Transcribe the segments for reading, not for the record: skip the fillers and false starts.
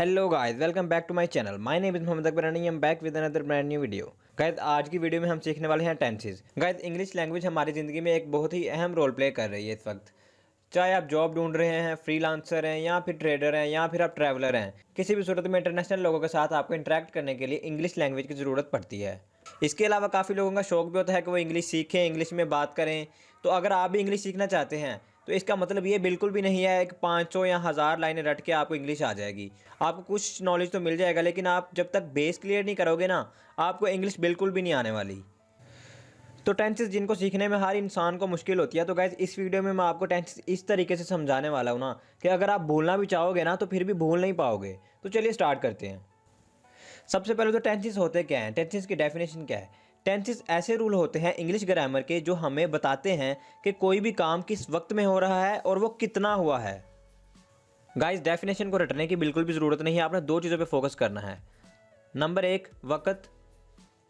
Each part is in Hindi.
Hello guys, welcome back to my channel. My name is Mohammed Akbar and I am back with another brand new video. Guys, आज की वीडियो में हम सीखने वाले हैं टेंसेस। गाइस, इंग्लिश लैंग्वेज हमारी ज़िंदगी में एक बहुत ही अहम रोल प्ले कर रही है इस वक्त। चाहे आप जॉब ढूंढ रहे हैं, फ्रीलांसर हैं, या फिर ट्रेडर हैं, या फिर आप ट्रैवलर हैं, किसी भी सूरत में इंटरनेशनल लोगों के साथ आपको इंटरेक्ट करने के लिए इंग्लिश लैंग्वेज की ज़रूरत पड़ती है। इसके अलावा काफ़ी लोगों का शौक भी होता है कि वो इंग्लिश सीखें, इंग्लिश में बात करें। तो अगर आप भी इंग्लिश सीखना चाहते हैं तो इसका मतलब ये बिल्कुल भी नहीं है कि 500 या 1000 लाइनें रट के आपको इंग्लिश आ जाएगी। आपको कुछ नॉलेज तो मिल जाएगा, लेकिन आप जब तक बेस क्लियर नहीं करोगे ना, आपको इंग्लिश बिल्कुल भी नहीं आने वाली। तो टेंसेस जिनको सीखने में हर इंसान को मुश्किल होती है, तो गाइस इस वीडियो में मैं आपको टेंसेस इस तरीके से समझाने वाला हूँ ना कि अगर आप भूलना भी चाहोगे ना तो फिर भी भूल नहीं पाओगे। तो चलिए स्टार्ट करते हैं। सबसे पहले तो टेंसेस होते क्या हैं, टेंसेस की डेफिनेशन क्या है। टेंसेस ऐसे रूल होते हैं इंग्लिश ग्रामर के जो हमें बताते हैं कि कोई भी काम किस वक्त में हो रहा है और वो कितना हुआ है। गाइस, डेफिनेशन को रटने की बिल्कुल भी ज़रूरत नहीं है, आपने दो चीज़ों पे फोकस करना है। नंबर 1 वक्त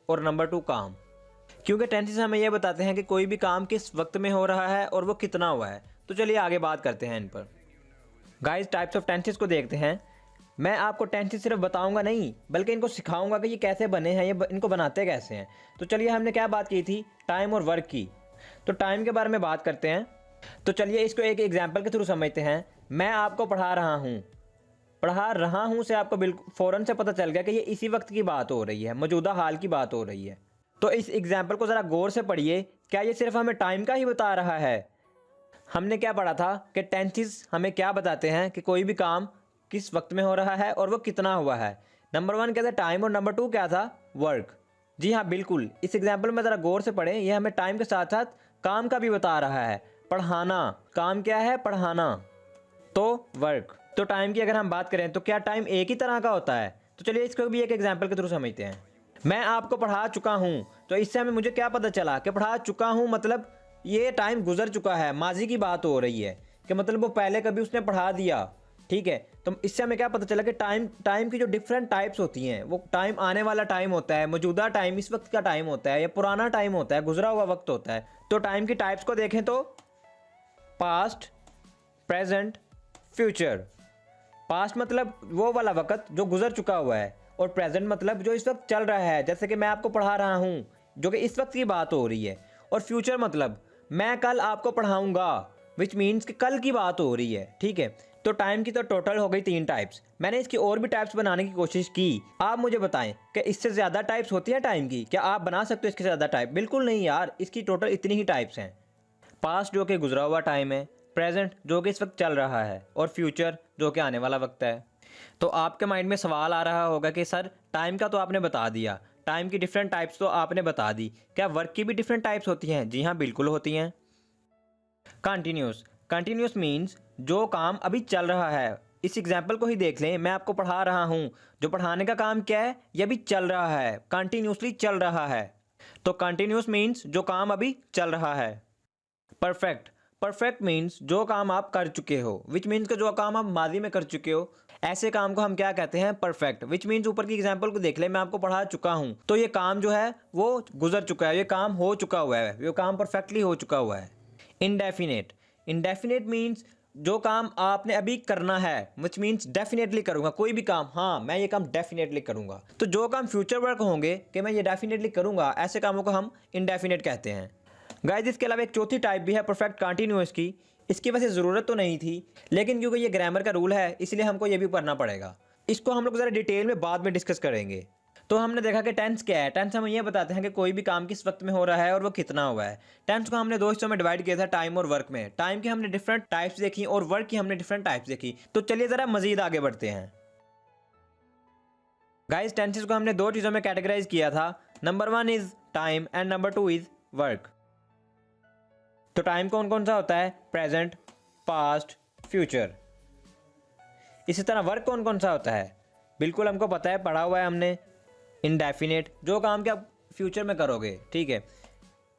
और नंबर 2 काम। क्योंकि टेंसेस हमें यह बताते हैं कि कोई भी काम किस वक्त में हो रहा है और वो कितना हुआ है। तो चलिए आगे बात करते हैं इन पर। गाइस, टाइप्स ऑफ टेंसेस को देखते हैं। मैं आपको टेंसेस सिर्फ बताऊंगा नहीं, बल्कि इनको सिखाऊंगा कि ये कैसे बने हैं, इनको बनाते कैसे हैं। तो चलिए, हमने क्या बात की थी, टाइम और वर्क की। तो टाइम के बारे में बात करते हैं। तो चलिए इसको एक एग्जाम्पल के थ्रू समझते हैं। मैं आपको पढ़ा रहा हूँ से आपको बिल्कुल फ़ौरन से पता चल गया कि ये इसी वक्त की बात हो रही है, मौजूदा हाल की बात हो रही है। तो इस एग्जाम्पल को ज़रा गौर से पढ़िए। क्या ये सिर्फ हमें टाइम का ही बता रहा है? हमने क्या पढ़ा था कि टेंसेस हमें क्या बताते हैं कि कोई भी काम किस वक्त में हो रहा है और वो कितना हुआ है। नंबर 1 क्या था, टाइम, और नंबर 2 क्या था, वर्क। जी हाँ, बिल्कुल। इस एग्जाम्पल में ज़रा गौर से पढ़ें, यह हमें टाइम के साथ साथ काम का भी बता रहा है। पढ़ाना, काम क्या है, पढ़ाना, तो वर्क। तो टाइम की अगर हम बात करें तो क्या टाइम एक ही तरह का होता है? तो चलिए इसको भी एक एग्जाम्पल के थ्रू समझते हैं। मैं आपको पढ़ा चुका हूँ, तो इससे हमें मुझे क्या पता चला कि पढ़ा चुका हूँ मतलब ये टाइम गुजर चुका है, माजी की बात हो रही है, कि मतलब वो पहले कभी उसने पढ़ा दिया। ठीक है, तो इससे हमें क्या पता चला कि टाइम की जो डिफरेंट टाइप्स होती हैं, वो टाइम आने वाला टाइम होता है, मौजूदा टाइम इस वक्त का टाइम होता है, या पुराना टाइम होता है, गुजरा हुआ वक्त होता है। तो टाइम की टाइप्स को देखें तो पास्ट, प्रेजेंट, फ्यूचर। पास्ट मतलब वो वाला वक्त जो गुजर चुका हुआ है, और प्रेजेंट मतलब जो इस वक्त चल रहा है, जैसे कि मैं आपको पढ़ा रहा हूँ, जो कि इस वक्त की बात हो रही है। और फ्यूचर मतलब मैं कल आपको पढ़ाऊंगा, विच मीन्स कि कल की बात हो रही है। ठीक है, तो टाइम की तो टोटल हो गई 3 टाइप्स। मैंने इसकी और भी टाइप्स बनाने की कोशिश की। आप मुझे बताएं कि इससे ज़्यादा टाइप्स होती हैं टाइम की? क्या आप बना सकते हो इसके ज़्यादा टाइप? बिल्कुल नहीं यार, इसकी टोटल इतनी ही टाइप्स हैं। पास्ट जो कि गुजरा हुआ टाइम है, प्रेजेंट जो कि इस वक्त चल रहा है, और फ्यूचर जो कि आने वाला वक्त है। तो आपके माइंड में सवाल आ रहा होगा कि सर, टाइम का तो आपने बता दिया, टाइम की डिफरेंट टाइप्स तो आपने बता दी, क्या वर्क की भी डिफरेंट टाइप्स होती हैं? जी हाँ, बिल्कुल होती हैं। कंटिन्यूस, कंटिन्यूस मीन्स जो काम अभी चल रहा है। इस एग्जाम्पल को ही देख लें, मैं आपको पढ़ा रहा हूँ, जो पढ़ाने का काम क्या है, यह भी चल रहा है, कंटिन्यूसली चल रहा है। तो कंटिन्यूस मीन्स जो काम अभी चल रहा है। परफेक्ट, परफेक्ट मीन्स जो काम आप कर चुके हो, विच मीन्स कि जो काम आप माजी में कर चुके हो, ऐसे काम को हम क्या कहते हैं, परफेक्ट। विच मीन्स ऊपर की एग्जांपल को देख ले, मैं आपको पढ़ा चुका हूं, तो ये काम जो है वो गुजर चुका है, ये काम हो चुका हुआ है, ये काम परफेक्टली हो चुका हुआ है। इनडेफिनेट, इनडेफिनेट मीन्स जो काम आपने अभी करना है, विच मीन्स डेफिनेटली करूंगा, कोई भी काम, हाँ मैं ये काम डेफिनेटली करूंगा। तो जो काम फ्यूचर वर्क होंगे कि मैं ये डेफिनेटली करूंगा, ऐसे कामों को हम इनडेफिनेट कहते हैं। गाइस, इसके अलावा एक चौथी टाइप भी है परफेक्ट कंटिन्यूअस की। इसकी वैसे ज़रूरत तो नहीं थी, लेकिन क्योंकि ये ग्रामर का रूल है, इसलिए हमको ये भी पढ़ना पड़ेगा। इसको हम लोग ज़रा डिटेल में बाद में डिस्कस करेंगे। तो हमने देखा कि टेंस क्या है। टेंस हमें ये बताते हैं कि कोई भी काम किस वक्त में हो रहा है और वो कितना हुआ है। टेंस को हमने 2 हिस्सों में डिवाइड किया था, टाइम और वर्क में। टाइम की हमने डिफरेंट टाइप्स देखी और वर्क की हमने डिफरेंट टाइप्स देखी। तो चलिए ज़रा मजीद आगे बढ़ते हैं। गाइस, टेंसेस को हमने 2 चीज़ों में कैटेगराइज किया था। Number 1 is time and number 2 is work. तो टाइम कौन कौन सा होता है, प्रेजेंट, पास्ट, फ्यूचर। इसी तरह वर्क कौन कौन सा होता है, बिल्कुल हमको पता है, पढ़ा हुआ है हमने, इनडेफिनेट जो काम के आप फ्यूचर में करोगे। ठीक है,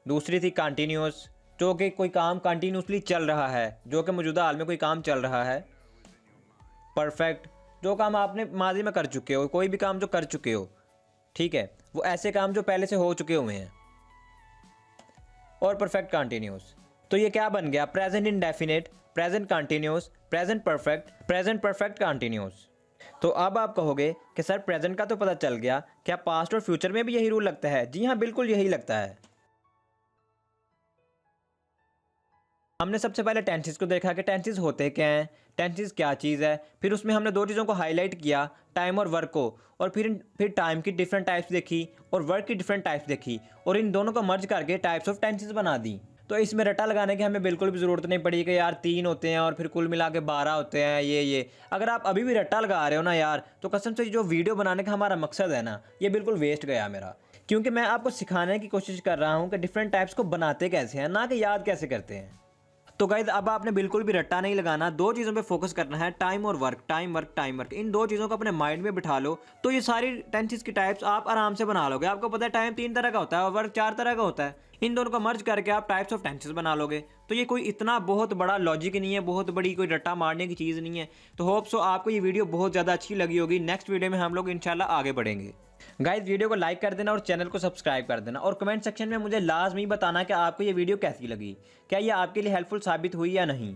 दूसरी थी कंटिन्यूअस, जो कि कोई काम कंटिन्यूसली चल रहा है, जो कि मौजूदा हाल में कोई काम चल रहा है। परफेक्ट, जो काम आपने माजी में कर चुके हो, कोई भी काम जो कर चुके हो। ठीक है, वो ऐसे काम जो पहले से हो चुके हुए हैं। और परफेक्ट कंटिन्यूस। तो ये क्या बन गया, present indefinite, present continuous, present perfect continuous. तो अब आप कहोगे कि सर प्रेजेंट का तो पता चल गया, क्या पास्ट और फ्यूचर में भी यही रूल लगता है? जी हाँ, बिल्कुल यही लगता है। हमने सबसे पहले टेंसेस को देखा कि टेंसेस होते क्या हैं, टेंसेस क्या चीज़ है। फिर उसमें हमने दो चीज़ों को हाईलाइट किया, टाइम और वर्क को। और फिर टाइम की डिफरेंट टाइप्स देखी और वर्क की डिफरेंट टाइप्स देखी और इन दोनों को मर्ज करके टाइप्स ऑफ टेंसेस बना दी। तो इसमें रट्टा लगाने की हमें बिल्कुल भी ज़रूरत नहीं पड़ी कि यार 3 होते हैं और फिर कुल मिला के 12 होते हैं ये। अगर आप अभी भी रट्टा लगा रहे हो ना यार, तो कसम से जो वीडियो बनाने का हमारा मकसद है ना, ये बिल्कुल वेस्ट गया मेरा। क्योंकि मैं आपको सिखाने की कोशिश कर रहा हूँ कि डिफरेंट टाइप्स को बनाते कैसे हैं, ना कि याद कैसे करते हैं। तो गाइज अब आपने बिल्कुल भी रट्टा नहीं लगाना, दो चीज़ों पे फोकस करना है, टाइम और work, time work time work. इन दो चीज़ों को अपने माइंड में बिठा लो तो ये सारी टेंसेस की टाइप्स आप आराम से बना लोगे। आपको पता है टाइम 3 तरह का होता है और वर्क 4 तरह का होता है। इन दोनों को मर्ज करके आप टाइप्स ऑफ टेंसेस बना लोगे। तो ये कोई इतना बहुत बड़ा लॉजिक नहीं है, बहुत बड़ी कोई रट्टा मारने की चीज़ नहीं है। तो होप सो आपको ये वीडियो बहुत ज़्यादा अच्छी लगी होगी। नेक्स्ट वीडियो में हम लोग इंशाल्लाह आगे बढ़ेंगे। गाइस वीडियो को लाइक कर देना और चैनल को सब्सक्राइब कर देना और कमेंट सेक्शन में मुझे लाजमी बताना कि आपको ये वीडियो कैसी लगी, क्या ये आपके लिए हेल्पफुल साबित हुई या नहीं।